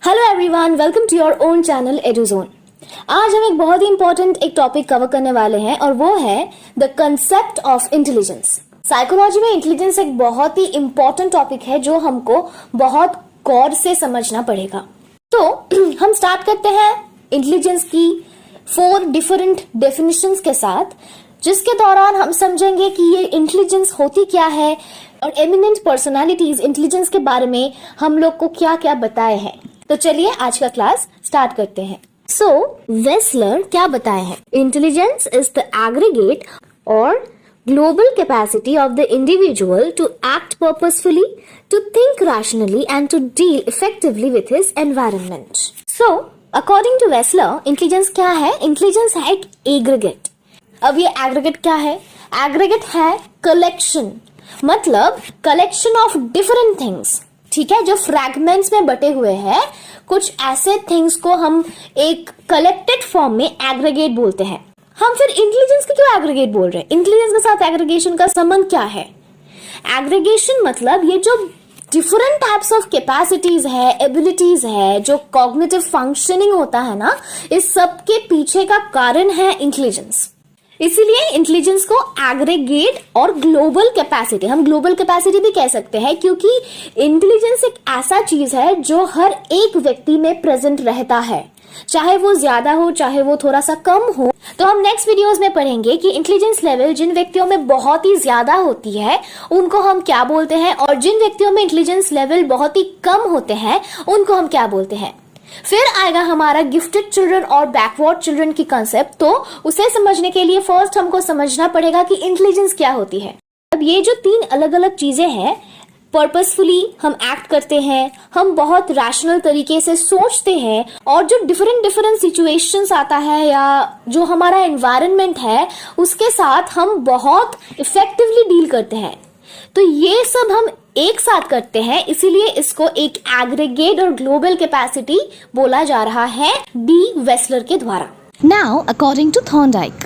Hello everyone, welcome to your own channel Eduzone. आज हम एक बहुत ही इंपॉर्टेंट टॉपिक कवर करने वाले हैं और वो है the concept of intelligence. Psychology में इंटेलिजेंस एक बहुत ही इंपॉर्टेंट टॉपिक है जो हमको बहुत गौर से समझना पड़ेगा। तो हम स्टार्ट करते हैं इंटेलिजेंस की 4 डिफरेंट डेफिनेशंस के साथ, जिसके दौरान हम समझेंगे कि ये इंटेलिजेंस होती क्या है और एमिनेंट पर्सनालिटीज इंटेलिजेंस के बारे में हम लोग को क्या क्या बताए हैं। तो चलिए आज का क्लास स्टार्ट करते हैं। सो वेस्लर क्या बताए हैं? इंटेलिजेंस इज द एग्रीगेट और global capacity of the individual to act purposefully, to think rationally and to deal effectively with his environment. So, according to Wessler, intelligence क्या है? Intelligence है एक aggregate. अब ये aggregate क्या है? Aggregate है collection, मतलब collection of different things. ठीक है, जो फ्रैगमेंट्स में बटे हुए हैं, कुछ ऐसे थिंग्स को हम एक कलेक्टेड फॉर्म में एग्रीगेट बोलते हैं। हम फिर इंटेलिजेंस को क्यों एग्रीगेट बोल रहे हैं? इंटेलिजेंस के साथ एग्रीगेशन का संबंध क्या है? एग्रीगेशन मतलब ये जो डिफरेंट टाइप्स ऑफ कैपेसिटीज है, एबिलिटीज है, जो कॉग्निटिव फंक्शनिंग होता है ना, इस सब के पीछे का कारण है इंटेलिजेंस। इसीलिए इंटेलिजेंस को एग्रीगेट और ग्लोबल कैपेसिटी, हम ग्लोबल कैपेसिटी भी कह सकते हैं, क्योंकि इंटेलिजेंस एक ऐसा चीज है जो हर एक व्यक्ति में प्रेजेंट रहता है, चाहे वो ज्यादा हो चाहे वो थोड़ा सा कम हो। तो हम नेक्स्ट वीडियोस में पढ़ेंगे कि इंटेलिजेंस लेवल जिन व्यक्तियों में बहुत ही ज्यादा होती है उनको हम क्या बोलते हैं, और जिन व्यक्तियों में इंटेलिजेंस लेवल बहुत ही कम होते हैं उनको हम क्या बोलते हैं। फिर आएगा हमारा गिफ्टेड चिल्ड्रन और बैकवर्ड चिल्ड्रन की कंसेप्ट। तो उसे समझने के लिए फर्स्ट हमको समझना पड़ेगा कि इंटेलिजेंस क्या होती है। अब ये जो 3 अलग अलग चीजें हैं, पर्पसफुली हम एक्ट करते हैं, हम बहुत रैशनल तरीके से सोचते हैं, और जो डिफरेंट सिचुएशंस आता है या जो हमारा एनवायरनमेंट है उसके साथ हम बहुत इफेक्टिवली डील करते हैं। तो ये सब हम एक साथ करते हैं, इसीलिए इसको एक एग्रीगेट और ग्लोबल कैपेसिटी बोला जा रहा है डी वेस्लर के द्वारा। Now according to Thorndike,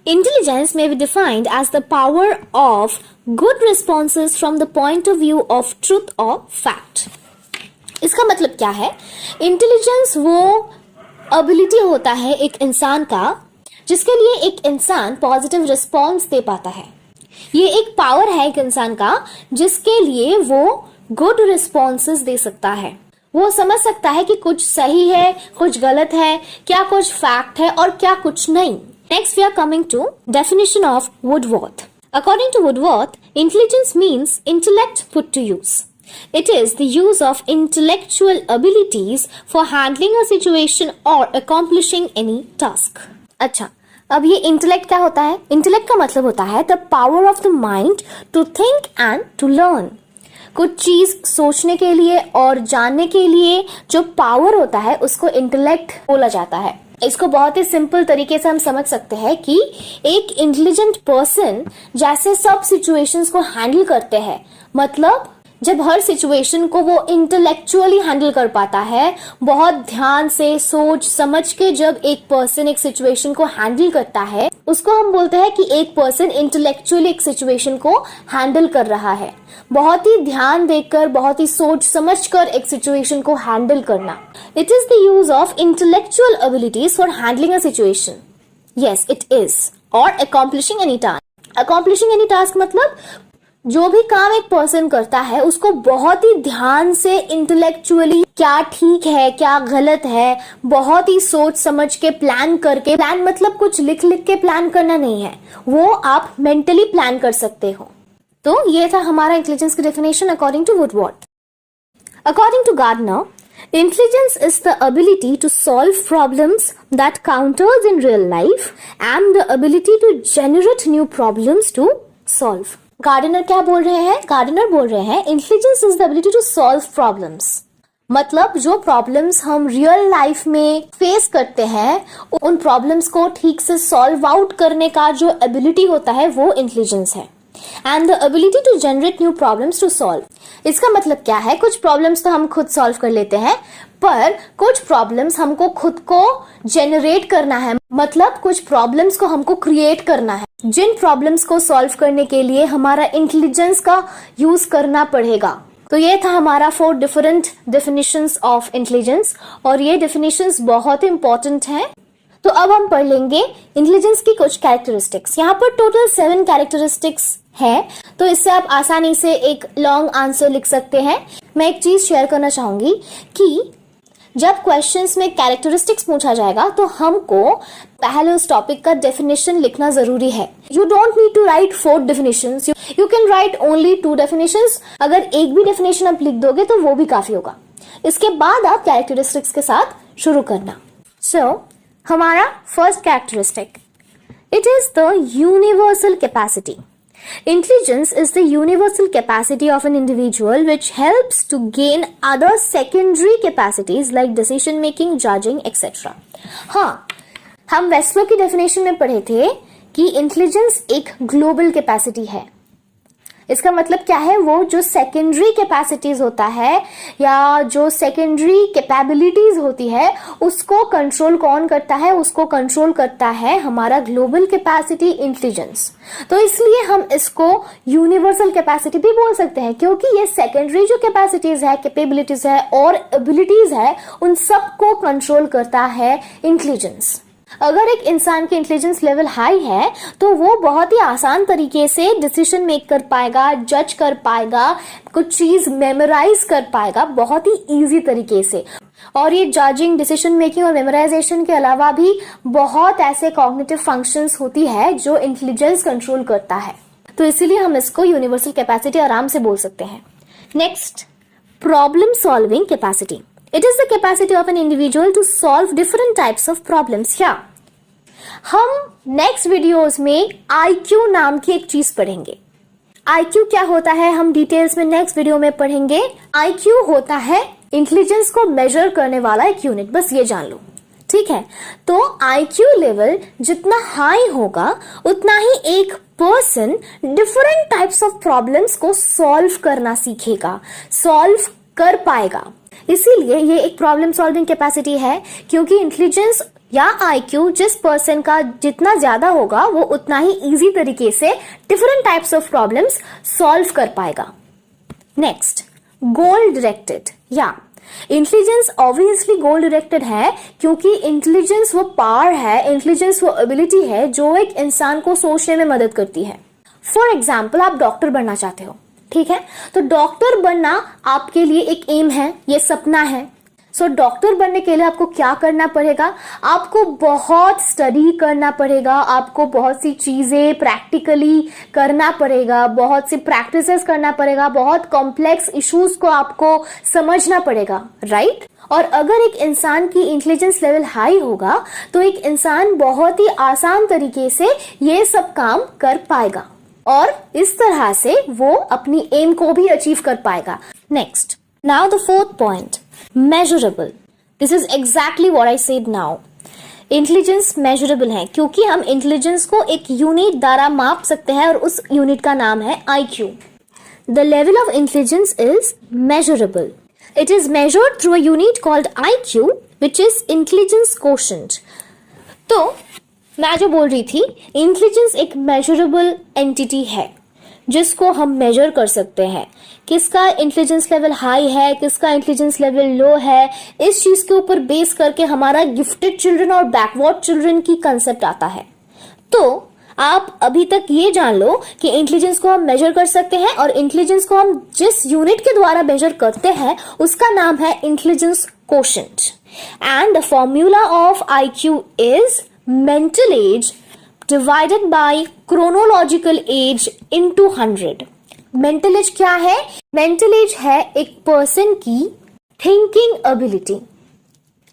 intelligence may be defined as the power of good responses from the point of view of truth or fact. इसका मतलब क्या है? इंटेलिजेंस वो एबिलिटी होता है एक इंसान का जिसके लिए एक इंसान पॉजिटिव रिस्पॉन्स दे पाता है। ये एक पावर है एक इंसान का जिसके लिए वो गुड रिस्पॉन्सेस दे सकता है। वो समझ सकता है कि कुछ सही है, कुछ गलत है, क्या कुछ फैक्ट है और क्या कुछ नहीं। Next, we are coming to definition of Woodworth. According to Woodworth, intelligence means intellect put to use. It is the use of intellectual abilities for handling a situation or accomplishing any task. अच्छा, अब ये intellect क्या होता है? Intellect का मतलब होता है the power of the mind to think and to learn. कुछ चीज सोचने के लिए और जानने के लिए जो पावर होता है उसको इंटेलेक्ट बोला जाता है। इसको बहुत ही सिंपल तरीके से हम समझ सकते हैं कि एक इंटेलिजेंट पर्सन जैसे सब सिचुएशंस को हैंडल करते हैं, मतलब जब हर सिचुएशन को वो इंटेलेक्चुअली हैंडल कर पाता है, बहुत ध्यान से सोच समझ के जब एक पर्सन एक सिचुएशन को हैंडल करता है, उसको हम बोलते हैं कि एक पर्सन इंटेलेक्चुअली एक सिचुएशन को हैंडल कर रहा है। बहुत ही ध्यान देकर, बहुत ही सोच समझकर एक सिचुएशन को हैंडल करना। It is the use of intellectual abilities for handling a situation. Yes, it is. और अकॉम्प्लिशिंग एनी टास्क। अकॉम्प्लिशिंग एनी टास्क मतलब जो भी काम एक पर्सन करता है उसको बहुत ही ध्यान से इंटेलेक्चुअली क्या ठीक है क्या गलत है, बहुत ही सोच समझ के प्लान करके, प्लान मतलब कुछ लिख के प्लान करना नहीं है, वो आप मेंटली प्लान कर सकते हो। तो ये था हमारा इंटेलिजेंस की definition according to Woodworth. According to Gardner, intelligence is the ability to solve problems that counters in real life and the ability to generate new problems to solve. Gardner क्या बोल रहे हैं? गार्डनर बोल रहे हैं intelligence is the ability to solve problems, मतलब जो problems हम रियल लाइफ में फेस करते हैं उन प्रॉब्लम्स को ठीक से सॉल्व आउट करने का जो एबिलिटी होता है वो इंटेलिजेंस है। And the ability to generate new problems to solve, इसका मतलब क्या है? कुछ प्रॉब्लम्स तो हम खुद सॉल्व कर लेते हैं, पर कुछ प्रॉब्लम्स हमको खुद को जनरेट करना है, मतलब कुछ प्रॉब्लम्स को हमको क्रिएट करना है, जिन प्रॉब्लम्स को सॉल्व करने के लिए हमारा इंटेलिजेंस का यूज करना पड़ेगा। तो ये था हमारा 4 डिफरेंट डेफिनेशंस ऑफ इंटेलिजेंस और ये डेफिनेशंस बहुत इंपॉर्टेंट हैं। तो अब हम पढ़ लेंगे इंटेलिजेंस की कुछ कैरेक्टरिस्टिक्स। यहाँ पर टोटल 7 कैरेक्टरिस्टिक्स है, तो इससे आप आसानी से एक लॉन्ग आंसर लिख सकते हैं। मैं एक चीज शेयर करना चाहूंगी कि जब क्वेश्चंस में कैरेक्टरिस्टिक्स पूछा जाएगा तो हमको पहले उस टॉपिक का डेफिनेशन लिखना जरूरी है। You don't need to write 4 definitions, you can write only 2 definitions. अगर एक भी डेफिनेशन आप लिख दोगे तो वो भी काफी होगा। इसके बाद आप कैरेक्टरिस्टिक्स के साथ शुरू करना। हमारा first characteristic, it is the universal capacity. Intelligence is the universal capacity of an individual which helps to gain other secondary capacities like decision making, judging, etc. हाँ, हम वेस्लो की डेफिनेशन में पढ़े थे कि इंटेलिजेंस एक ग्लोबल कैपेसिटी है। इसका मतलब क्या है, वो जो सेकेंडरी कैपेसिटीज होता है या जो सेकेंडरी कैपेबिलिटीज होती है उसको कंट्रोल कौन करता है, उसको कंट्रोल करता है हमारा ग्लोबल कैपेसिटी इंटेलिजेंस। तो इसलिए हम इसको यूनिवर्सल कैपेसिटी भी बोल सकते हैं, क्योंकि ये सेकेंडरी जो कैपेसिटीज है, कैपेबिलिटीज है और एबिलिटीज है, उन सबको कंट्रोल करता है इंटेलिजेंस। अगर एक इंसान की इंटेलिजेंस लेवल हाई है तो वो बहुत ही आसान तरीके से डिसीजन मेक कर पाएगा, जज कर पाएगा, कुछ चीज मेमोराइज कर पाएगा बहुत ही इजी तरीके से। और ये जजिंग, डिसीजन मेकिंग और मेमोराइजेशन के अलावा भी बहुत ऐसे कॉग्निटिव फंक्शंस होती है जो इंटेलिजेंस कंट्रोल करता है। तो इसीलिए हम इसको यूनिवर्सल कैपेसिटी आराम से बोल सकते हैं। Next, problem solving capacity. It is the capacity of an individual to solve different types of problems. क्या हम नेक्स्ट वीडियोस में IQ नाम की एक चीज पढ़ेंगे। IQ क्या होता है हम डिटेल्स में नेक्स्ट वीडियो में पढ़ेंगे। IQ होता है इंटेलिजेंस को मेजर करने वाला एक यूनिट, बस ये जान लो, ठीक है। तो IQ लेवल जितना हाई होगा उतना ही एक person different types of problems को सॉल्व करना सीखेगा, सॉल्व कर पाएगा। इसीलिए ये एक प्रॉब्लम सॉल्विंग कैपेसिटी है, क्योंकि इंटेलिजेंस या IQ जिस पर्सन का जितना ज्यादा होगा वो उतना ही इजी तरीके से different types of problems solve कर पाएगा। नेक्स्ट, गोल डायरेक्टेड। या इंटेलिजेंस ऑब्वियसली गोल डायरेक्टेड है, क्योंकि इंटेलिजेंस वो पावर है, इंटेलिजेंस वो एबिलिटी है जो एक इंसान को सोचने में मदद करती है। फॉर एग्जाम्पल, आप डॉक्टर बनना चाहते हो, ठीक है, तो डॉक्टर बनना आपके लिए एक एम है, ये सपना है। सो डॉक्टर बनने के लिए आपको क्या करना पड़ेगा, आपको बहुत स्टडी करना पड़ेगा, आपको बहुत सी चीजें प्रैक्टिकली करना पड़ेगा, बहुत सी प्रैक्टिसेस करना पड़ेगा, बहुत कॉम्प्लेक्स इश्यूज को आपको समझना पड़ेगा, राइट। और अगर एक इंसान की इंटेलिजेंस लेवल हाई होगा तो एक इंसान बहुत ही आसान तरीके से ये सब काम कर पाएगा और इस तरह से वो अपनी एम को भी अचीव कर पाएगा। Next, now the fourth point, measurable. This is exactly what I said now. Intelligence measurable है, क्योंकि हम इंटेलिजेंस को एक यूनिट द्वारा माप सकते हैं और उस यूनिट का नाम है IQ। The level of intelligence is measurable. It is measured through a unit called IQ which is intelligence quotient. तो मैं जो बोल रही थी, इंटेलिजेंस एक मेजरेबल एंटिटी है जिसको हम मेजर कर सकते हैं। किसका इंटेलिजेंस लेवल हाई है, किसका इंटेलिजेंस लेवल लो है, इस चीज के ऊपर बेस करके हमारा गिफ्टेड चिल्ड्रन और बैकवर्ड चिल्ड्रन की कंसेप्ट आता है। तो आप अभी तक ये जान लो कि इंटेलिजेंस को हम मेजर कर सकते हैं और इंटेलिजेंस को हम जिस यूनिट के द्वारा मेजर करते हैं उसका नाम है intelligence quotient. And the formula of IQ is mental age divided by chronological age into 100। mental age क्या है? mental age है एक पर्सन की thinking ability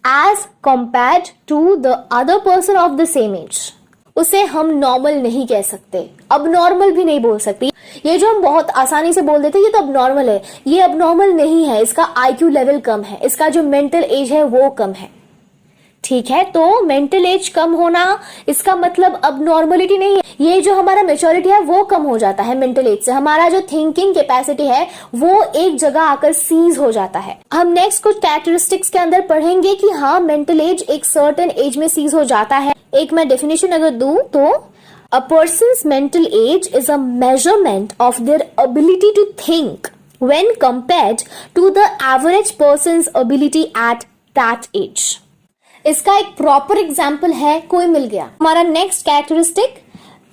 as compared to the other person of the same age। उसे हम normal नहीं कह सकते, अब नॉर्मल भी नहीं बोल सकते। ये जो हम बहुत आसानी से बोल देते ये तो अब नॉर्मल है, ये अब नॉर्मल नहीं है, इसका IQ लेवल कम है, इसका जो मेंटल एज है वो कम है, ठीक है। तो मेंटल एज कम होना इसका मतलब अब नॉर्मलिटी नहीं है, ये जो हमारा मेच्योरिटी है वो कम हो जाता है मेंटल एज से। हमारा जो थिंकिंग कैपेसिटी है वो एक जगह आकर सीज हो जाता है। हम नेक्स्ट कुछ कैरेक्टरिस्टिक्स के अंदर पढ़ेंगे कि हाँ मेंटल एज एक सर्टेन एज में सीज हो जाता है। एक मैं डेफिनेशन अगर दूं तो a person's mental age is a measurement of their ability to think when compared to the average person's ability at that age. इसका एक प्रॉपर एग्जाम्पल है, कोई मिल गया. हमारा नेक्स्ट कैरेक्टरिस्टिक,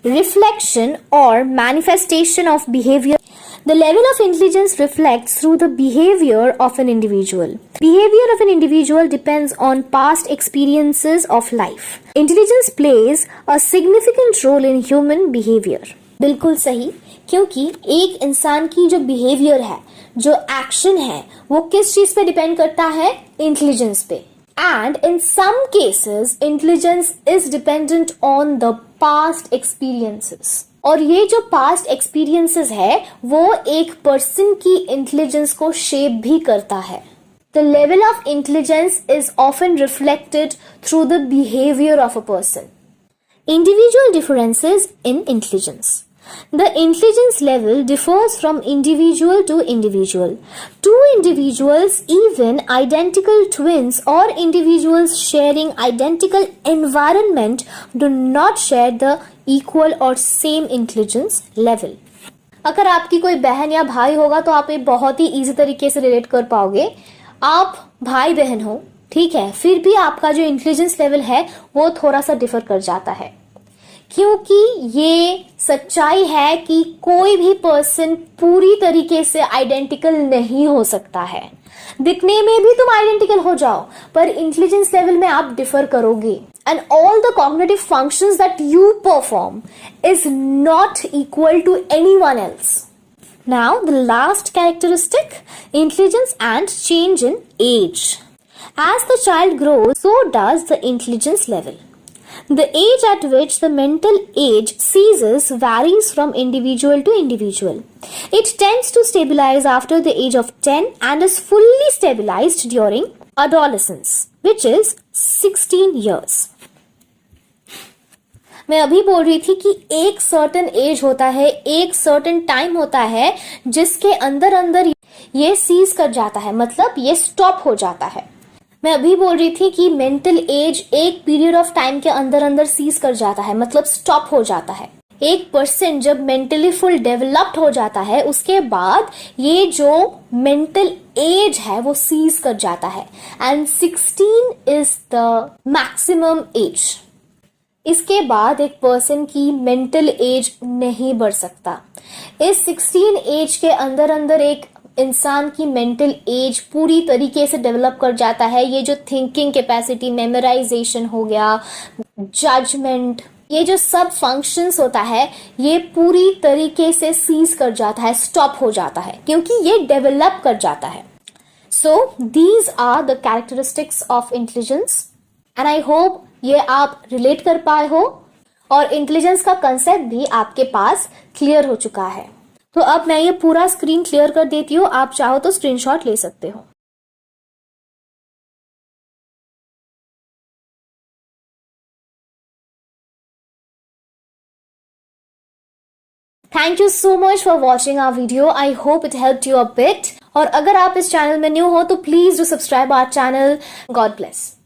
रिफ्लेक्शन और manifestation of behaviour. The level of intelligence reflects through the behavior of an individual. Behavior of an individual depends on past experiences of life. Intelligence plays a significant role in human behavior. बिल्कुल सही, क्योंकि एक इंसान की जो behaviour है, जो action है, वो किस चीज पे डिपेंड करता है? इंटेलिजेंस पे. And in some cases, intelligence is dependent on the past experiences. और ये जो पास्ट एक्सपीरियंसेस है वो एक पर्सन की इंटेलिजेंस को शेप भी करता है. The level of intelligence is often reflected through the behaviour of a person. Individual differences in intelligence. The intelligence level differs from individual to individual. Two individuals, even identical twins or individuals sharing identical environment, do not share the equal or same intelligence level. अगर आपकी कोई बहन या भाई होगा तो आप ये बहुत ही इजी तरीके से रिलेट कर पाओगे. आप भाई बहन हो, ठीक है, फिर भी आपका जो इंटेलिजेंस लेवल है वो थोड़ा सा डिफर कर जाता है, क्योंकि ये सच्चाई है कि कोई भी पर्सन पूरी तरीके से आइडेंटिकल नहीं हो सकता है. दिखने में भी तुम आइडेंटिकल हो जाओ, पर इंटेलिजेंस लेवल में आप डिफर करोगे. And all the cognitive functions that you perform is not equal to anyone else. Now the last characteristic, intelligence and change in age. As the child grows, so does the intelligence level. The age at which the mental age ceases varies from individual to individual. It tends to stabilize after the age of 10 and is fully stabilized during adolescence, which is 16 years. मैं अभी बोल रही थी कि एक certain as होता है, एक सर्टेन टाइम होता है जिसके अंदर अंदर ये सीज कर जाता है, मतलब ये स्टॉप हो जाता है. मैं अभी बोल रही थी कि मेंटल एज एक पीरियड ऑफ टाइम के अंदर अंदर सीज कर जाता है, मतलब स्टॉप हो जाता है. एक पर्सन जब मेंटली फुल डेवलप्ड हो जाता है उसके बाद ये जो मेंटल एज है वो सीज कर जाता है. And 16 is the maximum age. इसके बाद एक पर्सन की मेंटल एज नहीं बढ़ सकता. इस 16 एज के अंदर अंदर एक इंसान की मेंटल एज पूरी तरीके से डेवलप कर जाता है. ये जो थिंकिंग कैपेसिटी, मेमोराइजेशन हो गया, जजमेंट, ये जो सब फंक्शंस होता है ये पूरी तरीके से सीज कर जाता है, स्टॉप हो जाता है, क्योंकि ये डेवलप कर जाता है. So these are the characteristics of intelligence and I hope ये आप रिलेट कर पाए हो और इंटेलिजेंस का कंसेप्ट भी आपके पास क्लियर हो चुका है. तो अब मैं ये पूरा स्क्रीन क्लियर कर देती हूँ, आप चाहो तो स्क्रीनशॉट ले सकते हो. Thank you so much for watching our video. I hope it helped you a bit. और अगर आप इस चैनल में न्यू हो तो please do subscribe our channel. God bless.